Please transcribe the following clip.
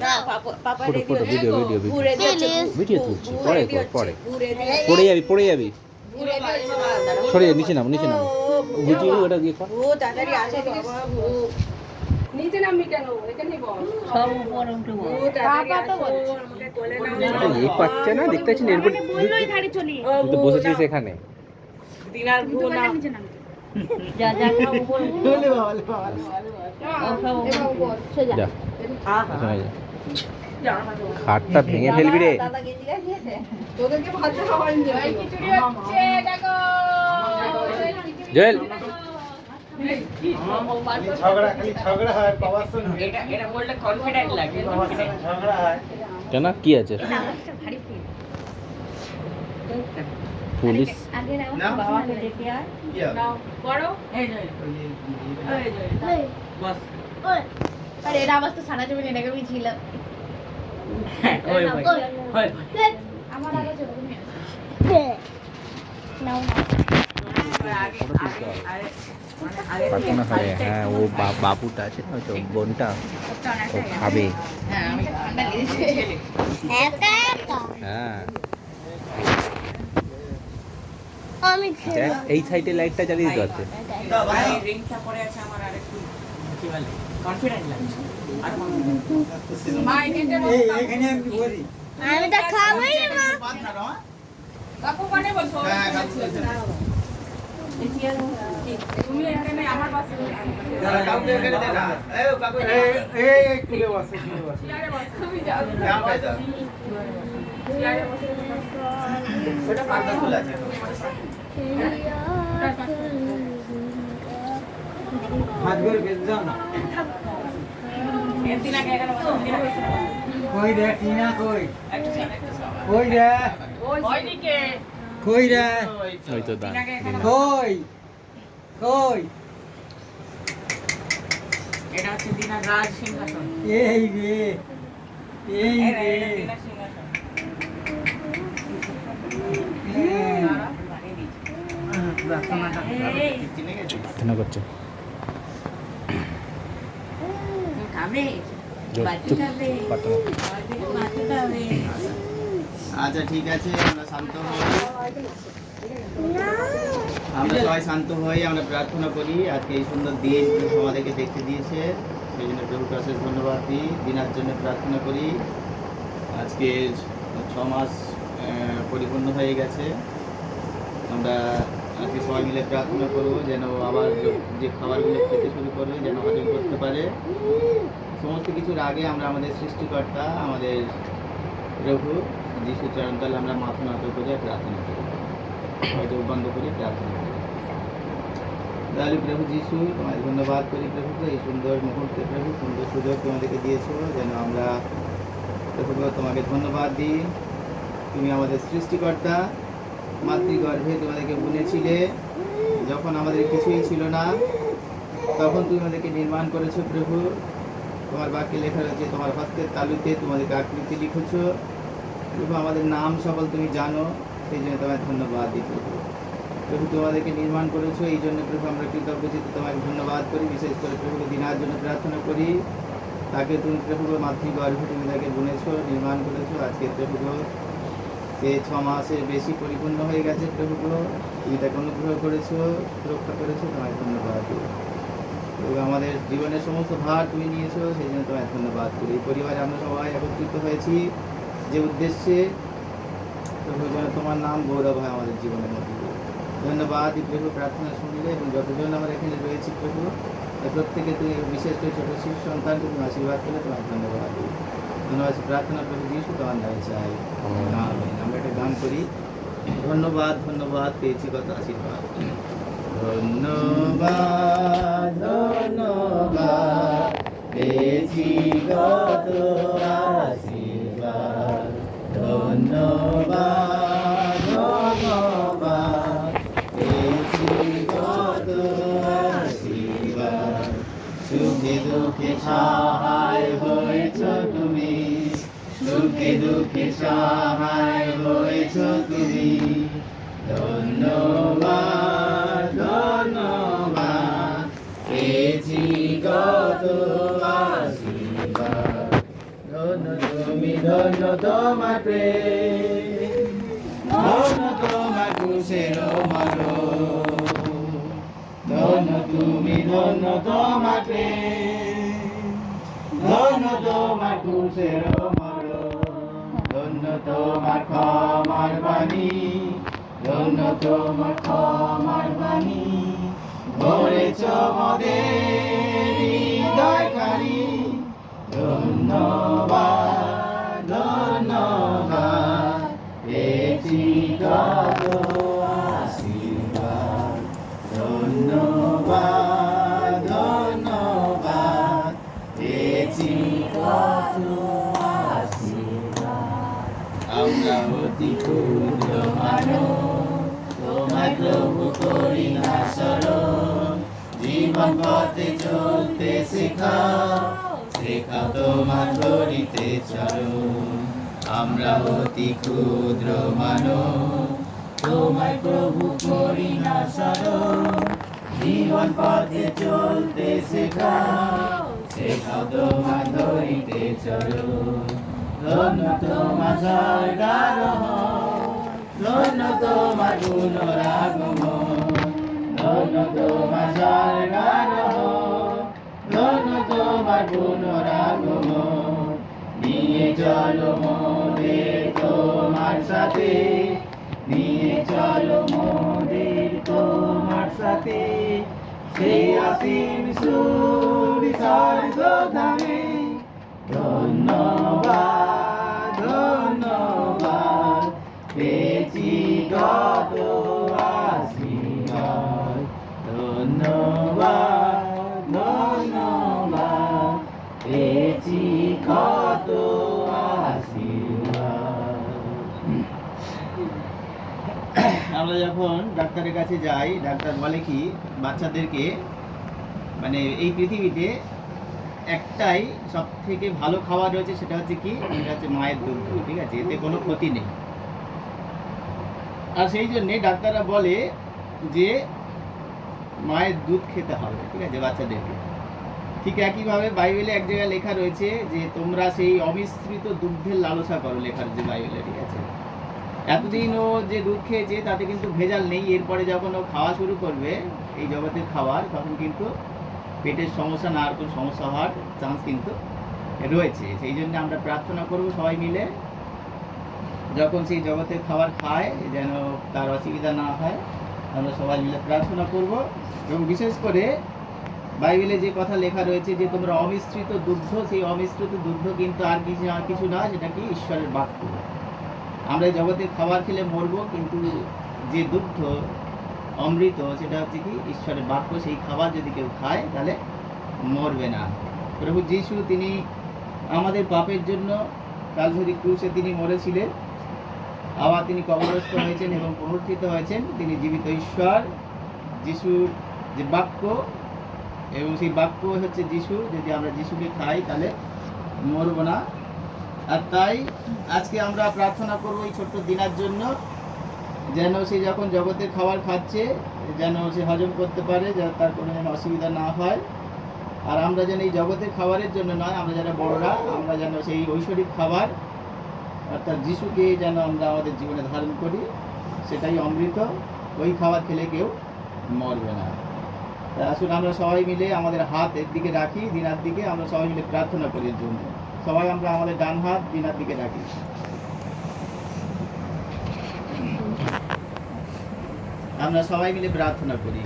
Photo video video তুলছি পড়ে যাবি সরে নিচে নাম বুঝি ওটা দিয়ে নিচে নামবি কেন? এখানেই বল। সব উপরে উঠে বল। বাবা তো বলছে আমাকে কোলে নাও। এই পাচ্ছে না দেখতে পাচ্ছি এরপর তুই তো বসেছিস এখানে দিনার ভুল না। যা যা সব উপরে বলে বাবা বাবা। সব উপরে সোজা। যা হ্যাঁ ওখানে যা। খাটটা ভেঙে ফেলবি রে দাদা গেঞ্জি গাইছে। তোদেরকে ভাতে খাওয়াইনি যে। এই খিচুড়ি হচ্ছে দেখো। জেল ঝগড়া হয় বাবার সঙ্গে। এটা বললে কনফিডেন্ট লাগে। ঝগড়া হয়। কেন কি আছে পুলিশ আগে নাও না। বাবাকে ডেকে আয়। কি হবে? নাও বড় এই যে বাস। আরে এর আওয়াজ তো সারা জমি এরকমই ছিল। ওই হয় আমার আওয়াজ ওরকমই আছে। নাও পারতো না খাবে হ্যাঁ ও বাবুটা আছে না তো বোনটা ও খাবে হ্যাঁ আমি ঠান্ডা লেগেছে। হ্যাঁ আমি দেখ এই সাইডে লাইটটা জ্বালিয়ে দিতে পারতে ভাই রিংটা পড়ে আছে আমার আরেকটু কি বলে কনফিডেন্ট লাগছে আর মা এখানে এখানে আমি বলি। আমি তো খাবই না। বাদ না রো। কাকু কোনে বসো হ্যাঁ কাকু বলছে। তুমি এখানে আমার পাশে দাঁড়া কাকু এখানে দে না। এই কাকু এই কুলে বসে কুলে বসে। চেয়ারে বসো তুমি যাও নাও ভাই দাও। চেয়ারে বসো ওটা পাতা খোলা আছে। হাত ধরে বেঁধে দাও না। এদিন আগে এখানে বসো কই রে টিনা কই? একটু কই রে? ওই দিকে কই রে? ওই তো দাঁড় কই? কই? এটা হচ্ছে দিনার রাজ সিংহাসন এই রে। এই এটা রে। দিনার সিংহাসন প্রার্থনা করছে খাবে চুপ প্রার্থনা আচ্ছা ঠিক আছে আমরা শান্ত হই আমরা সবাই শান্ত হই আমরা প্রার্থনা করি আজকে এই সুন্দর দিন প্রভু আমাদেরকে দেখতে দিয়েছে সেই জন্য প্রভুকে অশেষ ধন্যবাদ দিই দিনার জন্য প্রার্থনা করি আজকে 6 মাস পরিপূর্ণ হয়ে গেছে আমরা আজকে সবাই মিলে প্রার্থনা করবো যেন আবার যে খাবারগুলো খেতে শুরু করবে যেন হজম করতে পারে সমস্ত কিছুর আগে আমরা আমাদের সৃষ্টিকর্তা আমাদের প্রভু যিশু চরণতলে আমরা মাথা নত করে প্রার্থনা করি চোখ বন্ধ করে প্রার্থনা করি তাহলে প্রভু যিশু তোমায় ধন্যবাদ করি প্রভু এই সুন্দর মুহূর্তে প্রভু সুন্দর সুযোগ তোমাদেরকে দিয়েছো যেন আমরা প্রভু তোমাকে ধন্যবাদ দিই তুমি আমাদের সৃষ্টিকর্তা মাতৃগর্ভে তোমাদেরকে বুনেছিলে যখন আমাদের কিছুই ছিল না তখন তুমি আমাদেরকে নির্মাণ করেছো প্রভু তোমার বাক্যে লেখা রয়েছে তোমার হস্তের তালুতে তোমাদেরকে আকৃতি লিখেছো প্রভু আমাদের নাম সকল তুমি জানো সেই জন্য তোমায় ধন্যবাদ দিই প্রভু তোমাদেরকে নির্মাণ করেছো এই জন্য প্রভু আমরা কৃতজ্ঞচিত্তে তোমাকে ধন্যবাদ করি বিশেষ করে প্রভুকে দিনার জন্য প্রার্থনা করি তাকে তুমি প্রভু মাতৃগর্ভে তুমি তাকে বুনেছো নির্মাণ করেছো আজকে প্রভু সে 6 মাসের বেশি পরিপূর্ণ হয়ে গেছে প্রভু তুমি তাকে অনুগ্রহ করেছো রক্ষা করেছো তোমায় ধন্যবাদ দিই এবং আমাদের জীবনের সমস্ত ভার তুমি নিয়েছো সেই জন্য তোমায় ধন্যবাদ করি এই পরিবারে আমরা সবাই একত্রিত হয়েছি যে উদ্দেশ্যে প্রভু যেন তোমার নাম গৌরব হয় আমাদের জীবনের মধ্যে ধন্যবাদ প্রভু প্রার্থনা শুনলে এবং যতজন আমরা এখানে রয়েছি প্রভু প্রত্যেকে তুমি বিশেষ করে ছোটো শিশু সন্তানকে তুমি আশীর্বাদ করলে তোমার ধন্যবাদ দিই ধন্যবাদ প্রার্থনা প্রভু যিশু তোমার নামে চাই আমরা একটা গান করি ধন্যবাদ ধন্যবাদ পেয়েছি কত আশীর্বাদ ধন্যবাদ ধন্যবাদ পেয়েছি কত আশীর্বাদ ধন্যবাদ ধন্যবাদ পেয়েছি কত আশীর্বাদ সুখে দুঃখে সহায় হয়েছ তুমি সুখে দুঃখে সহায় হয়েছ তুমি ধন্যবাদ ধন্যবাদ পেয়েছি কত আশীর্বাদ ধন্য তুমি, ধন্য তোমার প্রেম, ধন্য তোমার ক্রুশের মরণ, ধন্য তুমি, ধন্য তোমার প্রেম, ধন্য তোমার ক্রুশের মরণ, ধন্য তোমার ক্ষমার বাণী, ধন্য তোমার ক্ষমার বাণী, ভরেছ মোদের হৃদয়খানি, ধন্যবাদ ধন্যবাদ, পেয়েছি কত আশীর্বাদ, ধন্যবাদ ধন্যবাদ, পেয়েছি কত আশীর্বাদ। আমরা অতি ক্ষুদ্র মানব, তোমায় প্রভু করি না স্মরণ, জীবন পথে চলতে শেখাও, শেখাও তোমার ধরিতে চরণ। আমরা অতি ক্ষুদ্র মানব, তোমায় প্রভু করি না স্মরণ, জীবন পথে চলতে শেখাও, শেখাও তোমার ধরিতে চরণ। ধন্য তোমার স্বর্গারোহণ, ধন্য তোমার পুনরাগমন, ধন্য তোমার স্বর্গারোহণ, ধন্য তোমার পুনরাগমন। নিয়ে চলো মোদের তোমার সাথে, নিয়ে চলো মোদের তোমার সাথে, সেই অসীম সুরি স্বর্গধামে। ধন্যবাদ ধন্যবাদ, পেয়েছি কত আশীর্বাদ, ধন্যবাদ ধন্যবাদ, পেয়েছি কত আশীর্বাদ। আমরা যখন ডাক্তারের কাছে যাই, ডাক্তার বলে কি বাচ্চাদেরকে, মানে এই পৃথিবীতে একটাই সব থেকে ভালো খাবার রয়েছে, সেটা হচ্ছে কি, সেটা হচ্ছে মায়ের দুধ, ঠিক আছে, এতে কোনো ক্ষতি নেই। আর সেই জন্যে ডাক্তাররা বলে যে মায়ের দুধ খেতে হবে, ঠিক আছে, বাচ্চাদেরকে। ঠিক একইভাবে বাইবেলে এক জায়গায় লেখা রয়েছে যে তোমরা সেই অমিশ্রিত দুগ্ধের লালসা করো, লেখা রয়েছে বাইবেলে, ঠিক আছে। এতদিন ও যে দুধ খেয়েছে তাতে কিন্তু ভেজাল নেই, এরপরে যখন ও খাওয়া শুরু করবে এই জগতের খাবার, তখন কিন্তু পেটের সমস্যা না আর কোনো সমস্যা হওয়ার চান্স কিন্তু রয়েছে। সেই জন্য আমরা প্রার্থনা করব সবাই মিলে, যখন সেই জগতের খাবার খায় যেন তার অসুবিধা না হয়, আমরা সবাই মিলে প্রার্থনা করব। এবং বিশেষ করে বাইবেলে যে কথা লেখা রয়েছে যে তোমরা অমিশ্রিত দুগ্ধ, সেই অমিশ্রিত দুগ্ধ কিন্তু আর কিছু না, সেটা কি ঈশ্বরের বাক্য। আমরা এই জগতের খাবার খেলে মরবো, কিন্তু যে দুগ্ধ অমৃত সেটা হচ্ছে কি ঈশ্বরের বাক্য, সেই খাবার যদি কেউ খায় তাহলে মরবে না। প্রভু যিশু তিনি আমাদের পাপের জন্য কালভারি ক্রুশে তিনি মরেছিলেন, আবার তিনি কবরস্থ হয়েছেন এবং পুনরুত্থিত হয়েছেন। তিনি জীবিত ঈশ্বর, যিশুর যে বাক্য, এবং সেই বাক্য হচ্ছে যিশু। যদি আমরা যিশুকে খাই তাহলে মরব না। আর তাই আজকে আমরা প্রার্থনা করব এই ছোট্ট দিনার জন্য, যেন সে যখন জগতের খাবার খাচ্ছে যেন সে হজম করতে পারে, যেন তার কোনো যেন অসুবিধা না হয়। আর আমরা যেন এই জগতের খাবারের জন্য নয়, আমরা যারা বড়রা, আমরা যেন সেই ঐশ্বরিক খাবার অর্থাৎ যিশুকে যেন আমরা আমাদের জীবনে ধারণ করি, সেটাই অমৃত। ওই খাবার খেলে কেউ মরবে না। তাই আসুন আমরা সবাই মিলে আমাদের হাত এর দিকে রাখি, দিনার দিকে, আমরা সবাই মিলে প্রার্থনা করি এর জন্য। সবাই আমরা আমাদের ডান হাত দিনার দিকে রাখি। আমরা সবাই মিলে প্রার্থনা করি।